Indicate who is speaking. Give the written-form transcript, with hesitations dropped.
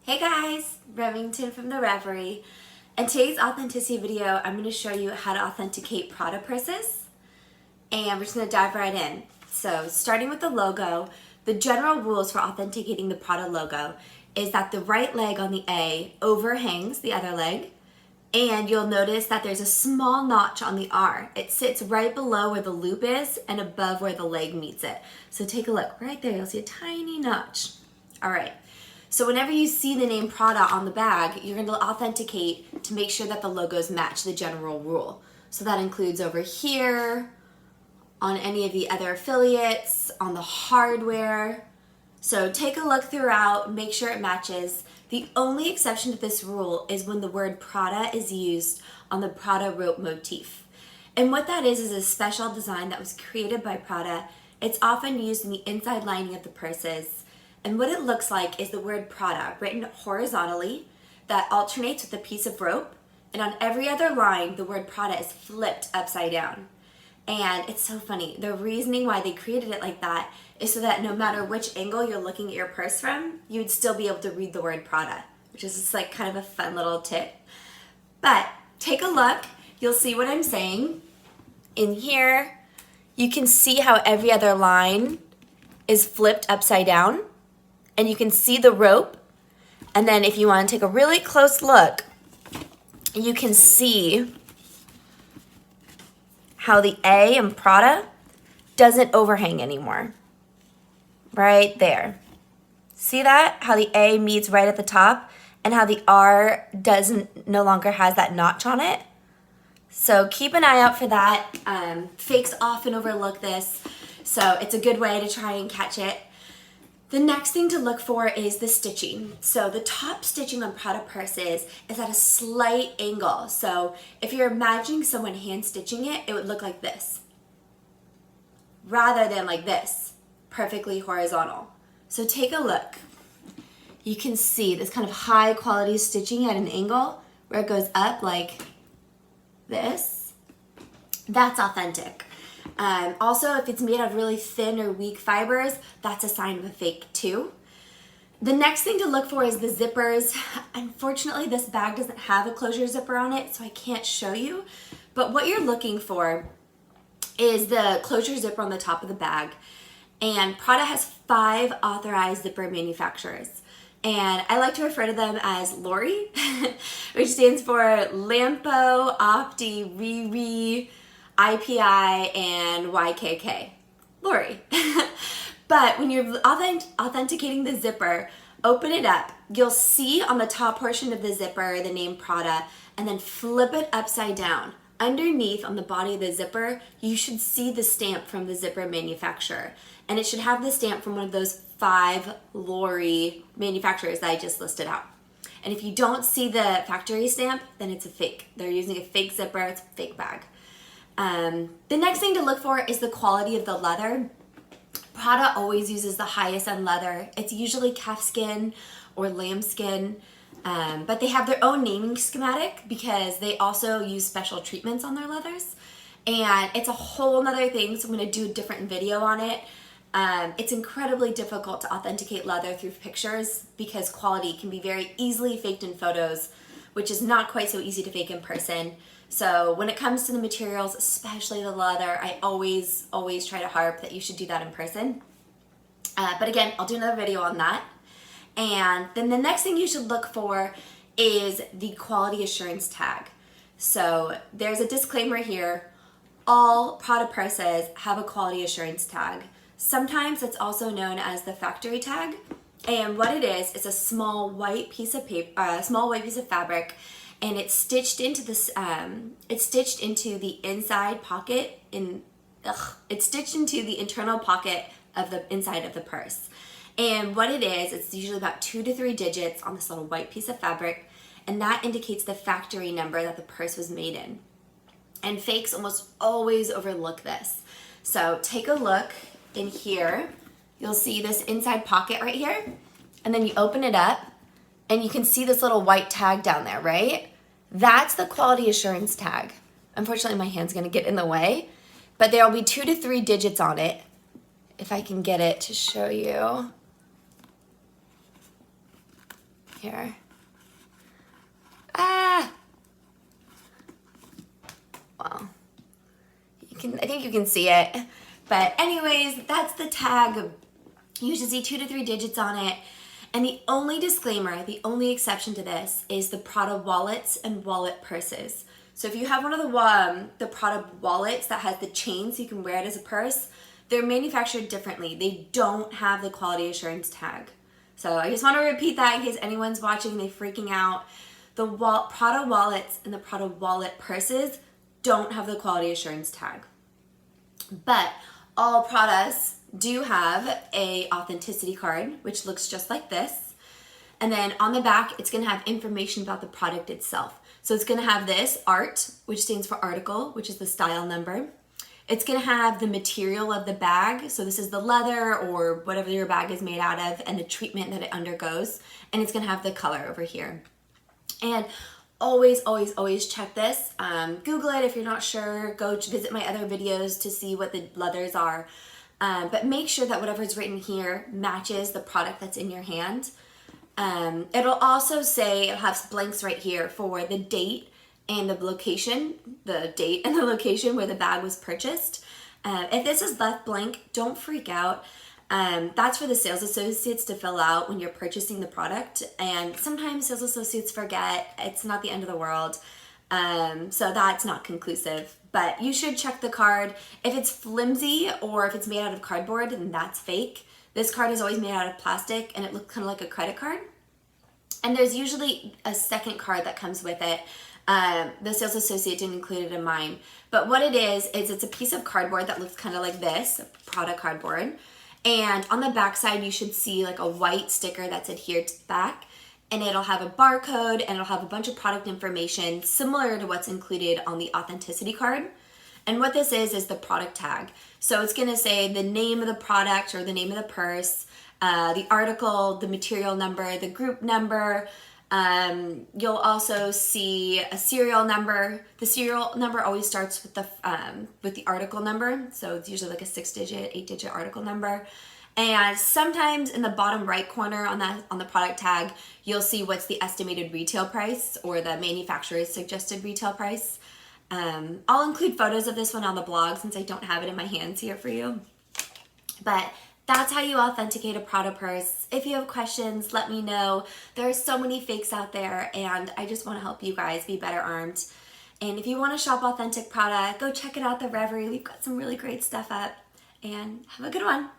Speaker 1: Hey guys, Remington from the Revury. In today's authenticity video, I'm going to show you how to authenticate Prada purses, and we're just going to dive right in. So starting with the logo, the general rules for authenticating the Prada logo is that the right leg on the A overhangs the other leg, and you'll notice that there's a small notch on the R. It sits right below where the loop is and above where the leg meets it. So take a look right there, you'll see a tiny notch. All right. So whenever you see the name Prada on the bag, you're going to authenticate to make sure that the logos match the general rule. So that includes over here, on any of the other affiliates, on the hardware. So take a look throughout, make sure it matches. The only exception to this rule is when the word Prada is used on the Prada rope motif. And what that is a special design that was created by Prada. It's often used in the inside lining of the purses. And what it looks like is the word Prada written horizontally that alternates with a piece of rope. And on every other line, the word Prada is flipped upside down. And it's so funny. The reasoning why they created it like that is so that no matter which angle you're looking at your purse from, you would still be able to read the word Prada, which is just like kind of a fun little tip. But take a look. You'll see what I'm saying. In here, you can see how every other line is flipped upside down. And you can see the rope. And then if you want to take a really close look, you can see how the A in Prada doesn't overhang anymore. Right there. See that? How the A meets right at the top and how the R no longer has that notch on it. So keep an eye out for that. Fakes often overlook this, so it's a good way to try and catch it. The next thing to look for is the stitching. So the top stitching on Prada purses is at a slight angle. So if you're imagining someone hand stitching it, it would look like this, rather than like this, perfectly horizontal. So take a look. You can see this kind of high quality stitching at an angle where it goes up like this. That's authentic. Also, if it's made of really thin or weak fibers, that's a sign of a fake too. The next thing to look for is the zippers. Unfortunately, this bag doesn't have a closure zipper on it, so I can't show you. But what you're looking for is the closure zipper on the top of the bag. And Prada has 5 authorized zipper manufacturers. And I like to refer to them as Lori, which stands for Lampo, Opti, Riri, IPI, and YKK. Lori. But when you're authenticating the zipper, open it up. You'll see on the top portion of the zipper the name Prada, and then flip it upside down. Underneath on the body of the zipper, you should see the stamp from the zipper manufacturer. And it should have the stamp from one of those 5 Lori manufacturers that I just listed out. And if you don't see the factory stamp, then it's a fake. They're using a fake zipper, it's a fake bag. The next thing to look for is the quality of the leather. Prada always uses the highest end leather. It's usually calfskin or lambskin, but they have their own naming schematic because they also use special treatments on their leathers. And it's a whole nother thing, so I'm going to do a different video on it. It's incredibly difficult to authenticate leather through pictures because quality can be very easily faked in photos, which is not quite so easy to fake in person. So when it comes to the materials, especially the leather, I always try to harp that you should do that in person. But again, I'll do another video on that. And then the next thing you should look for is the quality assurance tag. So there's a disclaimer here. All Prada purses have a quality assurance tag. Sometimes it's also known as the factory tag. And what it is a small white piece of paper, small white piece of fabric, and it's stitched into this. It's stitched into the inside pocket It's stitched into the internal pocket of the inside of the purse. And what it is, it's usually about 2 to 3 digits on this little white piece of fabric, and that indicates the factory number that the purse was made in. And fakes almost always overlook this. So take a look in here. You'll see this inside pocket right here, and then you open it up, and you can see this little white tag down there, right? That's the quality assurance tag. Unfortunately, my hand's gonna get in the way, but there'll be 2 to 3 digits on it. If I can get it to show you. Here. Ah! Well, I think you can see it. But anyways, that's the tag. You should see 2 to 3 digits on it. And the only disclaimer, the only exception to this is the Prada wallets and wallet purses. So if you have one of the Prada wallets that has the chain so you can wear it as a purse, they're manufactured differently. They don't have the quality assurance tag. So I just want to repeat that in case anyone's watching and they're freaking out. The Prada wallets and the Prada wallet purses don't have the quality assurance tag. But all Pradas do have a authenticity card, which looks just like this. And then on the back, it's gonna have information about the product itself. So it's gonna have this ART, which stands for article, which is the style number. It's gonna have the material of the bag. So this is the leather or whatever your bag is made out of and the treatment that it undergoes. And it's gonna have the color over here. And always, always, always check this. Google it if you're not sure. Go visit my other videos to see what the leathers are. But make sure that whatever's written here matches the product that's in your hand. It'll also say, it'll have blanks right here for the date and the location, where the bag was purchased. If this is left blank, don't freak out. That's for the sales associates to fill out when you're purchasing the product. And sometimes sales associates forget. It's not the end of the world. So that's not conclusive. But you should check the card. If it's flimsy or if it's made out of cardboard, then that's fake. This card is always made out of plastic and it looks kind of like a credit card. And there's usually a second card that comes with it. The sales associate didn't include it in mine. But what it is it's a piece of cardboard that looks kind of like this, Prada cardboard. And on the back side, you should see like a white sticker that's adhered to the back. And it'll have a barcode and it'll have a bunch of product information similar to what's included on the authenticity card. And what this is the product tag. So it's gonna say the name of the product or the name of the purse, the article, the material number, the group number. You'll also see a serial number. The serial number always starts with the article number. So it's usually like a 6-digit, 8-digit article number. And sometimes in the bottom right corner on the product tag, you'll see what's the estimated retail price or the manufacturer's suggested retail price. I'll include photos of this one on the blog since I don't have it in my hands here for you. But that's how you authenticate a Prada purse. If you have questions, let me know. There are so many fakes out there and I just want to help you guys be better armed. And if you want to shop authentic Prada, go check it out, the Revury. We've got some really great stuff up. And have a good one.